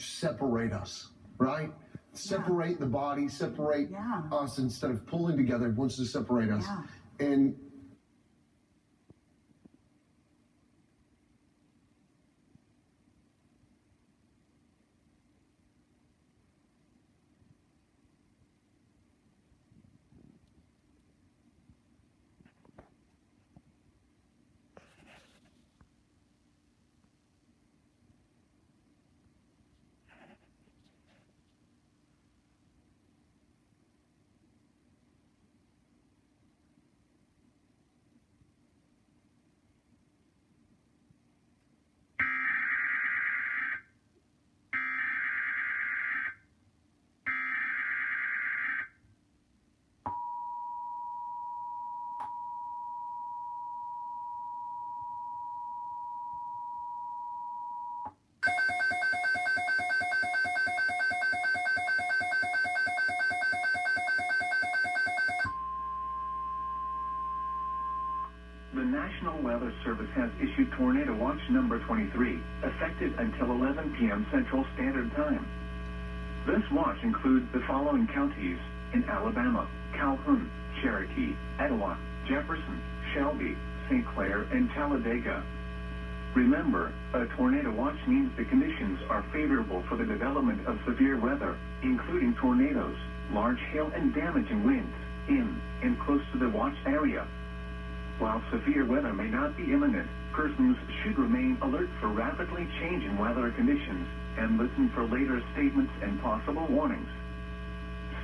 separate us, right? Separate the body, separate us instead of pulling together. It wants to separate us. And the National Weather Service has issued Tornado Watch number 23, effective until 11 p.m. Central Standard Time. This watch includes the following counties in Alabama: Calhoun, Cherokee, Etowah, Jefferson, Shelby, St. Clair, and Talladega. Remember, a tornado watch means the conditions are favorable for the development of severe weather, including tornadoes, large hail, and damaging winds in and close to the watch area. While severe weather may not be imminent, persons should remain alert for rapidly changing weather conditions and listen for later statements and possible warnings.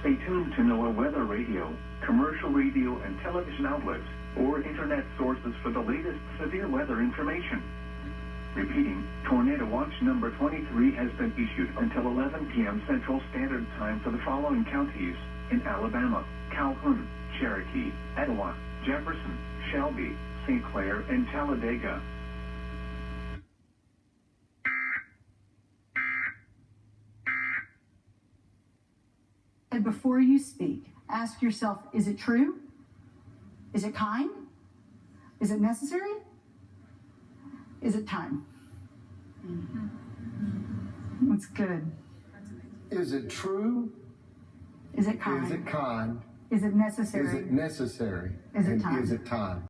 Stay tuned to NOAA weather radio, commercial radio and television outlets, or internet sources for the latest severe weather information. Repeating, Tornado Watch number 23 has been issued until 11 p.m. Central Standard Time for the following counties in Alabama: Calhoun, Cherokee, Etowah, Jefferson, Shelby, St. Clair, and Talladega. And before you speak, ask yourself, is it true? Is it kind? Is it necessary? Is it time? That's good. is it true? Is it kind? Is it kind? Is it necessary? Is it necessary? Is it and time? Is it time?